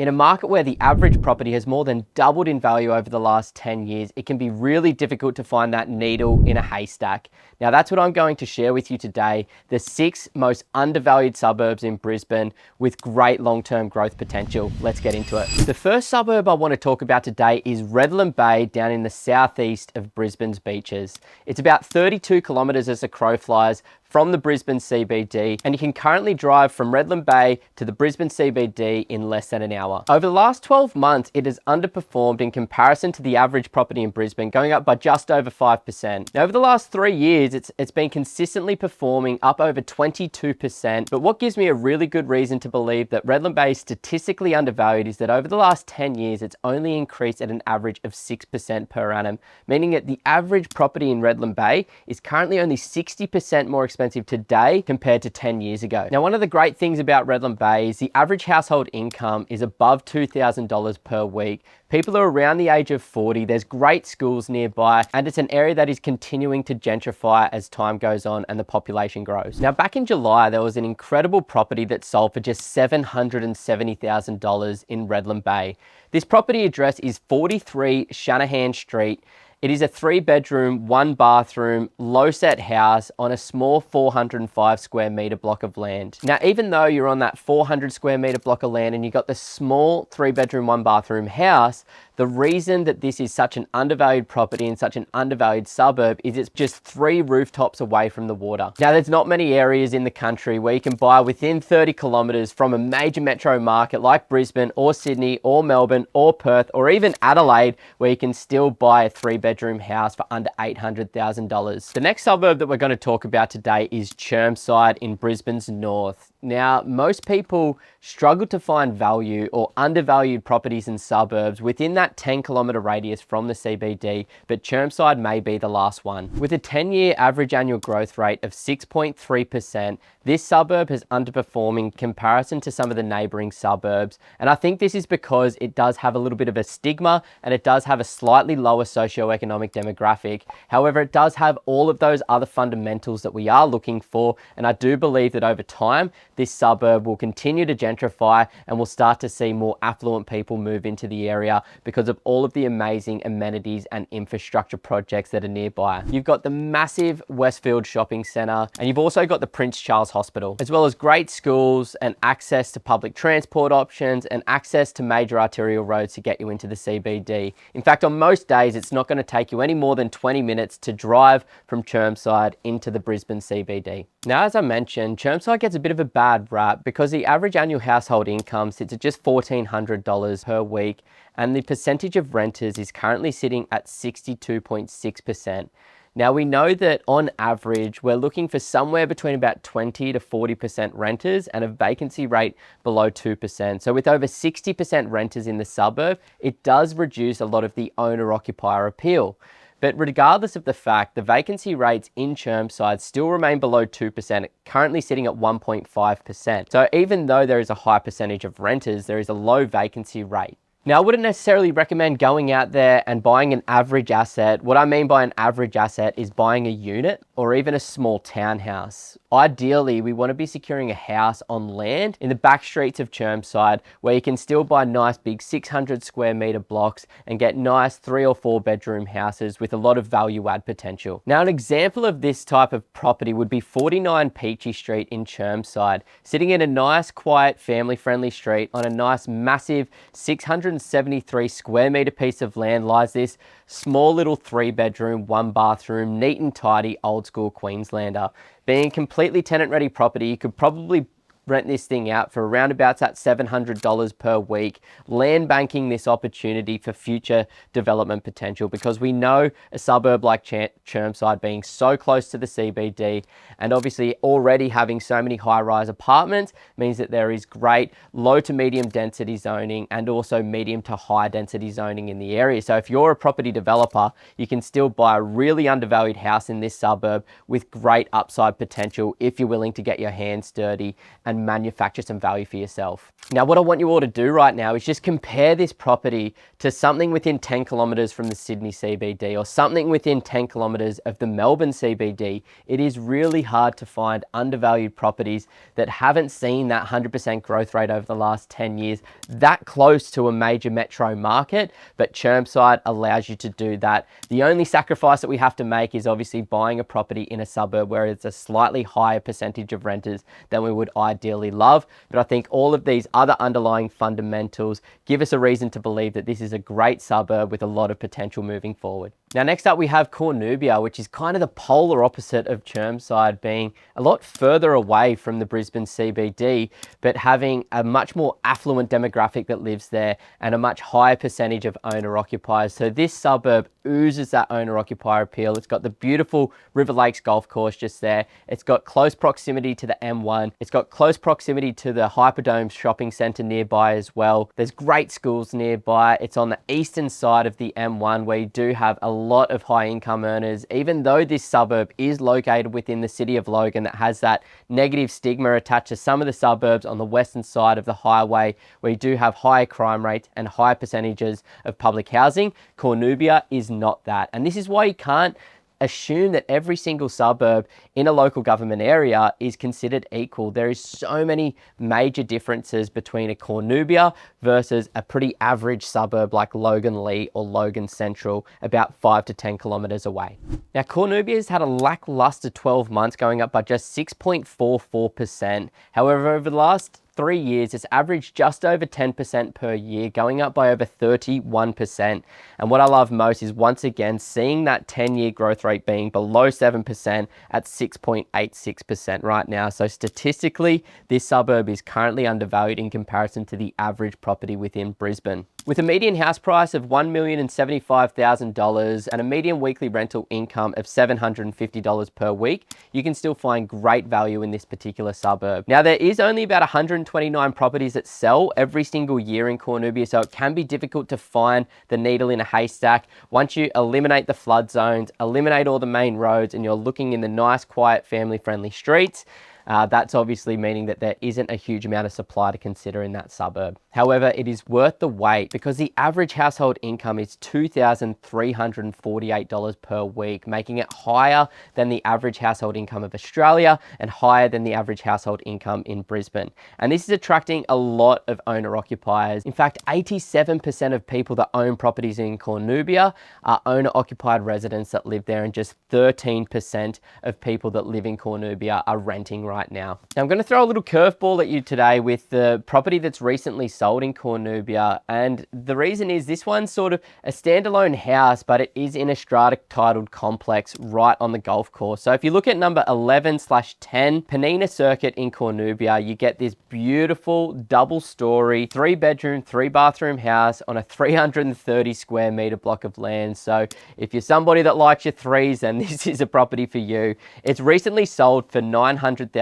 In a market where the average property has more than doubled in value over the last 10 years, it can be really difficult to find that needle in a haystack. Now that's what I'm going to share with you today, the 6 most undervalued suburbs in Brisbane with great long-term growth potential. Let's get into it. The first suburb I want to talk about today is Redland Bay down in the southeast of Brisbane's beaches. It's about 32 kilometres as the crow flies from the Brisbane CBD, and you can currently drive from Redland Bay to the Brisbane CBD in less than an hour. Over the last 12 months, it has underperformed in comparison to the average property in Brisbane, going up by just over 5%. Now, over the last 3 years, it's been consistently performing up over 22%, but what gives me a really good reason to believe that Redland Bay is statistically undervalued is that over the last 10 years, it's only increased at an average of 6% per annum, meaning that the average property in Redland Bay is currently only 60% more expensive today compared to 10 years ago. Now, one of the great things about Redland Bay is the average household income is above $2,000 per week. People are around the age of 40, there's great schools nearby, and it's an area that is continuing to gentrify as time goes on and the population grows. Now, back in July, there was an incredible property that sold for just $770,000 in Redland Bay. This property address is 43 Shanahan Street. It is a 3-bedroom, 1-bathroom, low-set house on a small 405 square metre block of land. Now, even though you're on that 400 square metre block of land and you've got the small 3-bedroom, 1-bathroom house, the reason that this is such an undervalued property in such an undervalued suburb is it's just 3 rooftops away from the water. Now, there's not many areas in the country where you can buy within 30 kilometres from a major metro market like Brisbane or Sydney or Melbourne or Perth or even Adelaide, where you can still buy a 3-bedroom house for under $800,000. The next suburb that we're going to talk about today is Chermside in Brisbane's north. Now, most people struggle to find value or undervalued properties in suburbs within that 10-kilometre radius from the CBD, but Chermside may be the last one. With a 10-year average annual growth rate of 6.3%, this suburb has underperformed in comparison to some of the neighbouring suburbs, and I think this is because it does have a little bit of a stigma and it does have a slightly lower socioeconomic demographic. However, it does have all of those other fundamentals that we are looking for, and I do believe that over time, this suburb will continue to gentrify and we'll start to see more affluent people move into the area because of all of the amazing amenities and infrastructure projects that are nearby. You've got the massive Westfield shopping centre, and you've also got the Prince Charles Hospital, as well as great schools and access to public transport options and access to major arterial roads to get you into the CBD. In fact, on most days, it's not going to take you any more than 20 minutes to drive from Chermside into the Brisbane CBD. Now, as I mentioned, Chermside gets a bit of a bad rap because the average annual household income sits at just $1,400 per week, and the percentage of renters is currently sitting at 62.6%. Now, we know that on average, we're looking for somewhere between about 20 to 40% renters and a vacancy rate below 2%. So with over 60% renters in the suburb, it does reduce a lot of the owner-occupier appeal. But regardless of the fact, the vacancy rates in Chermside still remain below 2%, currently sitting at 1.5%. So even though there is a high percentage of renters, there is a low vacancy rate. Now, I wouldn't necessarily recommend going out there and buying an average asset. What I mean by an average asset is buying a unit or even a small townhouse. Ideally, we want to be securing a house on land in the back streets of Chermside where you can still buy nice big 600 square metre blocks and get nice 3 or 4 bedroom houses with a lot of value add potential. Now, an example of this type of property would be 49 Peachy Street in Chermside, sitting in a nice, quiet, family-friendly street on a nice, massive 673 square metre piece of land lies this small little 3-bedroom, 1-bathroom, neat and tidy, old school Queenslander. Being a completely tenant-ready property, you could probably rent this thing out for around about that $700 per week, land banking this opportunity for future development potential, because we know a suburb like Chermside being so close to the CBD and obviously already having so many high-rise apartments means that there is great low to medium density zoning and also medium to high density zoning in the area. So if you're a property developer, you can still buy a really undervalued house in this suburb with great upside potential if you're willing to get your hands dirty and and manufacture some value for yourself. Now, what I want you all to do right now is just compare this property to something within 10 kilometers from the Sydney CBD or something within 10 kilometers of the Melbourne CBD. It is really hard to find undervalued properties that haven't seen that 100% growth rate over the last 10 years that close to a major metro market, but Chermside allows you to do that. The only sacrifice that we have to make is obviously buying a property in a suburb where it's a slightly higher percentage of renters than we would ideally love. But I think all of these other underlying fundamentals give us a reason to believe that this is a great suburb with a lot of potential moving forward. Now, next up we have Cornubia, which is kind of the polar opposite of Chermside, being a lot further away from the Brisbane CBD, but having a much more affluent demographic that lives there and a much higher percentage of owner-occupiers. So this suburb oozes that owner-occupier appeal. It's got the beautiful River Lakes golf course just there. It's got close proximity to the M1. It's got close proximity to the Hyperdome shopping centre nearby as well. There's great schools nearby. It's on the eastern side of the M1 where you do have a lot of high income earners, even though this suburb is located within the city of Logan that has that negative stigma attached to some of the suburbs on the western side of the highway where you do have higher crime rates and higher percentages of public housing. Cornubia is not that. And this is why you can't assume that every single suburb in a local government area is considered equal. There is so many major differences between a Cornubia versus a pretty average suburb like Logan Lee or Logan Central, about 5 to 10 kilometers away. Now, Cornubia has had a lackluster 12 months, going up by just 6.44%. However, over the last 3 years, it's averaged just over 10% per year, going up by over 31%. And what I love most is, once again, seeing that 10-year growth rate being below 7% at 6.86% right now. So statistically, this suburb is currently undervalued in comparison to the average property within Brisbane. With a median house price of $1,075,000 and a median weekly rental income of $750 per week, you can still find great value in this particular suburb. Now, there is only about 129 properties that sell every single year in Cornubia, so it can be difficult to find the needle in a haystack. Once you eliminate the flood zones, eliminate all the main roads, and you're looking in the nice, quiet, family-friendly streets, that's obviously meaning that there isn't a huge amount of supply to consider in that suburb. However, it is worth the wait because the average household income is $2,348 per week, making it higher than the average household income of Australia and higher than the average household income in Brisbane. And this is attracting a lot of owner-occupiers. In fact, 87% of people that own properties in Cornubia are owner-occupied residents that live there, and just 13% of people that live in Cornubia are renting right now. Now, I'm going to throw a little curveball at you today with the property that's recently sold in Cornubia, and the reason is this one's sort of a standalone house, but it is in a strata titled complex right on the golf course. So if you look at number 11/10 Penina Circuit in Cornubia, you get this beautiful double-story 3-bedroom 3-bathroom house on a 330 square meter block of land. So if you're somebody that likes your threes, then this is a property for you. It's recently sold for $900,000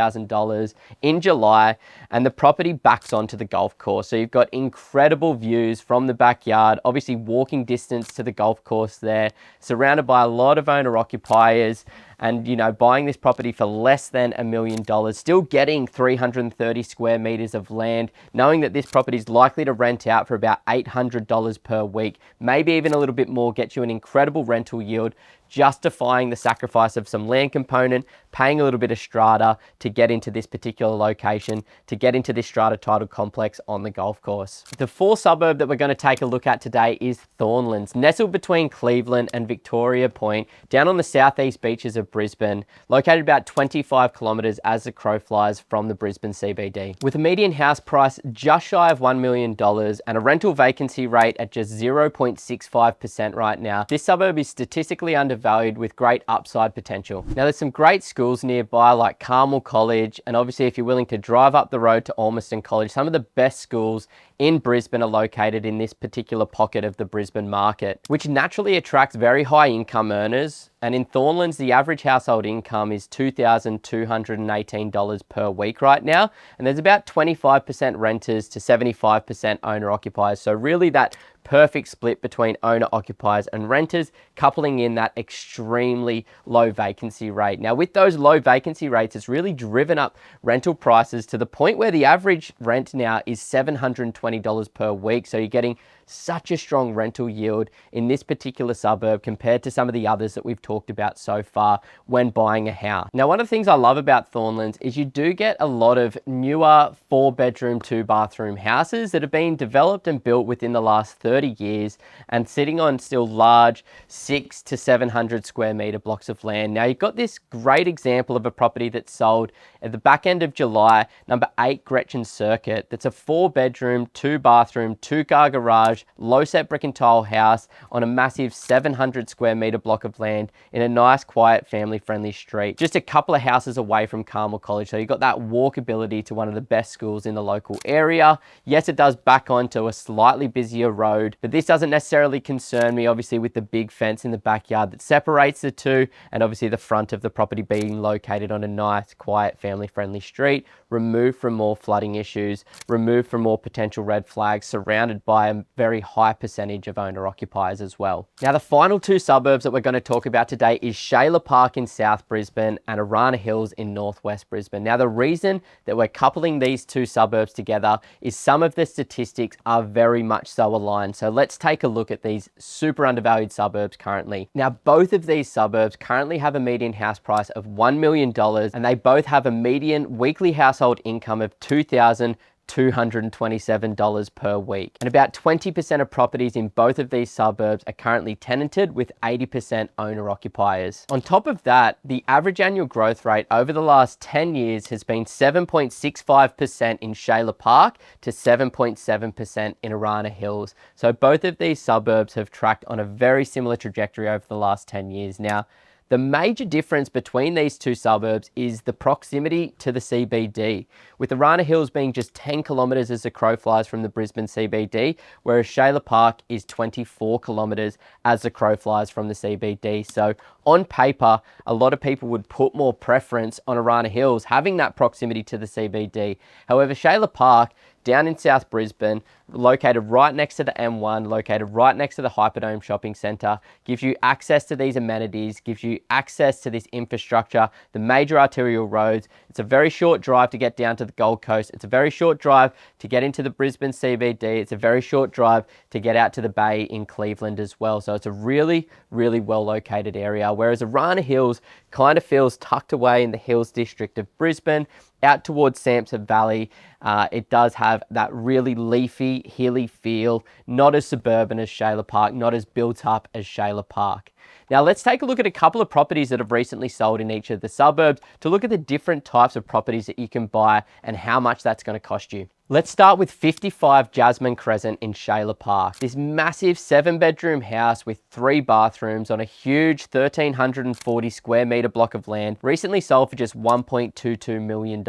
in July, and the property backs onto the golf course. So you've got incredible views from the backyard, obviously walking distance to the golf course there, surrounded by a lot of owner-occupiers. And, you know, buying this property for less than $1 million, still getting 330 square meters of land, knowing that this property is likely to rent out for about $800 per week, maybe even a little bit more, gets you an incredible rental yield, justifying the sacrifice of some land component, paying a little bit of strata to get into this particular location, to get into this strata title complex on the golf course. The fourth suburb that we're going to take a look at today is Thornlands, nestled between Cleveland and Victoria Point, down on the southeast beaches of Brisbane, located about 25 kilometers as the crow flies from the Brisbane CBD. With a median house price just shy of $1 million and a rental vacancy rate at just 0.65% right now, this suburb is statistically undervalued with great upside potential. Now, there's some great schools nearby like Carmel College, and obviously if you're willing to drive up the road to Ormiston College, some of the best schools in Brisbane are located in this particular pocket of the Brisbane market, which naturally attracts very high income earners. And in Thornlands, the average household income is $2,218 per week right now. And there's about 25% renters to 75% owner occupiers. So really that perfect split between owner occupiers and renters, coupling in that extremely low vacancy rate. Now with those low vacancy rates, it's really driven up rental prices to the point where the average rent now is $720 per week. So you're getting such a strong rental yield in this particular suburb compared to some of the others that we've talked about so far when buying a house. Now, one of the things I love about Thornlands is you do get a lot of newer 4-bedroom, 2-bathroom houses that have been developed and built within the last 30 years and sitting on still large 600 to 700 square meter blocks of land. Now, you've got this great example of a property that sold at the back end of July, number 8 Gretchen Circuit. That's a 4-bedroom, 2-bathroom, 2-car garage, low set brick and tile house on a massive 700 square meter block of land in a nice, quiet, family friendly street, just a couple of houses away from Carmel College. So you've got that walkability to one of the best schools in the local area. Yes, it does back onto a slightly busier road, but this doesn't necessarily concern me, obviously, with the big fence in the backyard that separates the two, and obviously the front of the property being located on a nice, quiet, family friendly street, removed from more flooding issues, removed from more potential red flags, surrounded by a very high percentage of owner occupiers as well. Now, the final two suburbs that we're going to talk about today is Shailer Park in South Brisbane and Arana Hills in Northwest Brisbane. Now, the reason that we're coupling these two suburbs together is some of the statistics are very much so aligned. So let's take a look at these super undervalued suburbs currently. Now, both of these suburbs currently have a median house price of $1 million, and they both have a median weekly household income of $2,227 per week. And about 20% of properties in both of these suburbs are currently tenanted, with 80% owner occupiers. On top of that, the average annual growth rate over the last 10 years has been 7.65% in Shailer Park to 7.7% in Arana Hills. So both of these suburbs have tracked on a very similar trajectory over the last 10 years. Now, the major difference between these two suburbs is the proximity to the CBD, with Arana Hills being just 10 kilometres as the crow flies from the Brisbane CBD, whereas Shailer Park is 24 kilometres as the crow flies from the CBD. So on paper, a lot of people would put more preference on Arana Hills having that proximity to the CBD. However, Shailer Park, down in South Brisbane, located right next to the M1, located right next to the Hyperdome Shopping Centre, gives you access to these amenities, gives you access to this infrastructure, the major arterial roads. It's a very short drive to get down to the Gold Coast. It's a very short drive to get into the Brisbane CBD. It's a very short drive to get out to the Bay in Cleveland as well. So it's a really, really well located area, whereas Arana Hills kind of feels tucked away in the Hills district of Brisbane, out towards Sampson Valley. It does have that really leafy, hilly feel, not as suburban as Shailer Park, not as built up as Shailer Park. Now let's take a look at a couple of properties that have recently sold in each of the suburbs to look at the different types of properties that you can buy and how much that's going to cost you. Let's start with 55 Jasmine Crescent in Shailer Park. This massive 7-bedroom house with 3 bathrooms on a huge 1,340 square meter block of land recently sold for just $1.22 million.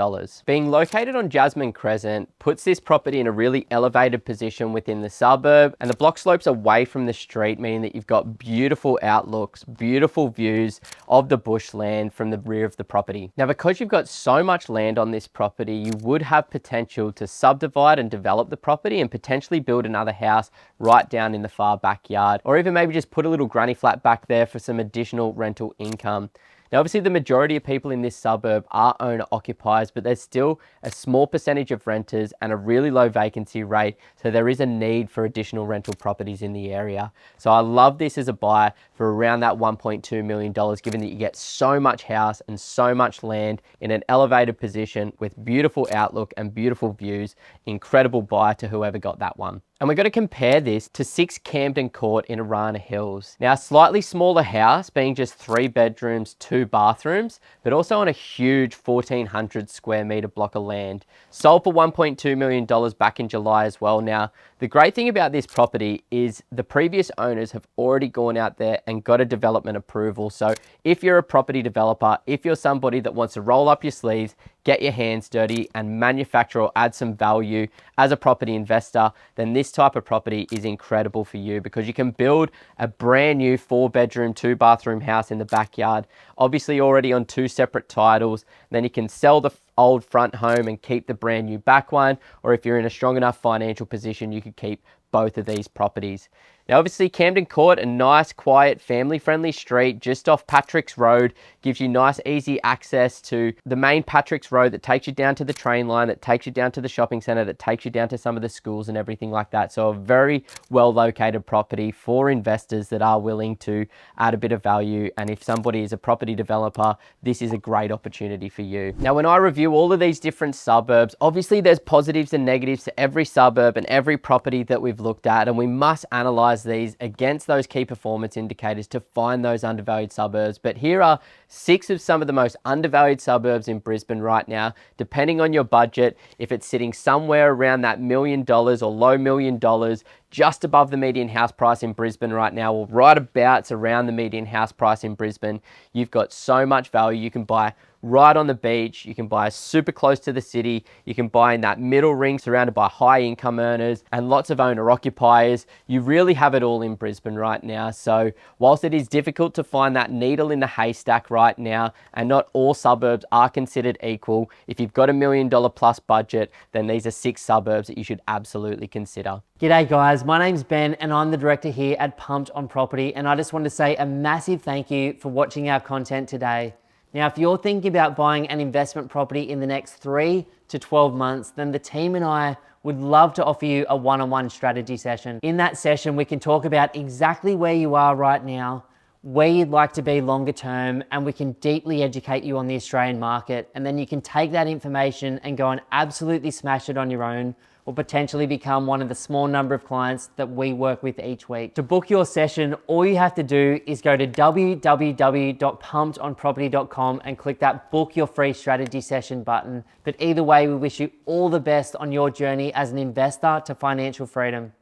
Being located on Jasmine Crescent puts this property in a really elevated position within the suburb, and the block slopes away from the street, meaning that you've got beautiful outlooks, beautiful views of the bushland from the rear of the property. Now, because you've got so much land on this property, you would have potential to subdivide and develop the property and potentially build another house right down in the far backyard, or even maybe just put a little granny flat back there for some additional rental income. Now, obviously, the majority of people in this suburb are owner occupiers, but there's still a small percentage of renters and a really low vacancy rate. So there is a need for additional rental properties in the area. So I love this as a buy for around that $1.2 million, given that you get so much house and so much land in an elevated position with beautiful outlook and beautiful views. Incredible buy to whoever got that one. And we're going to compare this to 6 Camden Court in Arana Hills. Now, a slightly smaller house, being just 3 bedrooms, 2 bathrooms, but also on a huge 1,400 square meter block of land. Sold for $1.2 million back in July as well. Now, the great thing about this property is the previous owners have already gone out there and got a development approval. So if you're a property developer, if you're somebody that wants to roll up your sleeves, get your hands dirty and manufacture or add some value as a property investor, then this type of property is incredible for you, because you can build a brand new 4-bedroom, 2-bathroom house in the backyard, obviously already on 2 separate titles. Then you can sell the old front home and keep the brand new back one, or if you're in a strong enough financial position, you could keep both of these properties. Now, obviously, Camden Court, a nice, quiet, family-friendly street just off Patrick's Road, gives you nice, easy access to the main Patrick's Road that takes you down to the train line, that takes you down to the shopping centre, that takes you down to some of the schools and everything like that. So a very well-located property for investors that are willing to add a bit of value. And if somebody is a property developer, this is a great opportunity for you. Now, when I review all of these different suburbs, obviously there's positives and negatives to every suburb and every property that we've looked at, and we must analyse these against those key performance indicators to find those undervalued suburbs. But here are 6 of some of the most undervalued suburbs in Brisbane right now, depending on your budget. If it's sitting somewhere around that $1 million or low $1 million, just above the median house price in Brisbane right now, or right about around the median house price in Brisbane, you've got so much value. You can buy right on the beach, you can buy super close to the city, you can buy in that middle ring surrounded by high income earners and lots of owner occupiers. You really have it all in Brisbane right now. So whilst it is difficult to find that needle in the haystack right now, and not all suburbs are considered equal, if you've got $1 million plus budget, then these are 6 suburbs that you should absolutely consider. G'day guys, my name's Ben and I'm the director here at Pumped on Property, and I just want to say a massive thank you for watching our content today. Now, if you're thinking about buying an investment property in the next 3 to 12 months, then the team and I would love to offer you a one-on-one strategy session. In that session, we can talk about exactly where you are right now, where you'd like to be longer term, and we can deeply educate you on the Australian market. And then you can take that information and go and absolutely smash it on your own, or potentially become one of the small number of clients that we work with each week. To book your session, all you have to do is go to www.pumpedonproperty.com and click that book your free strategy session button. But either way, we wish you all the best on your journey as an investor to financial freedom.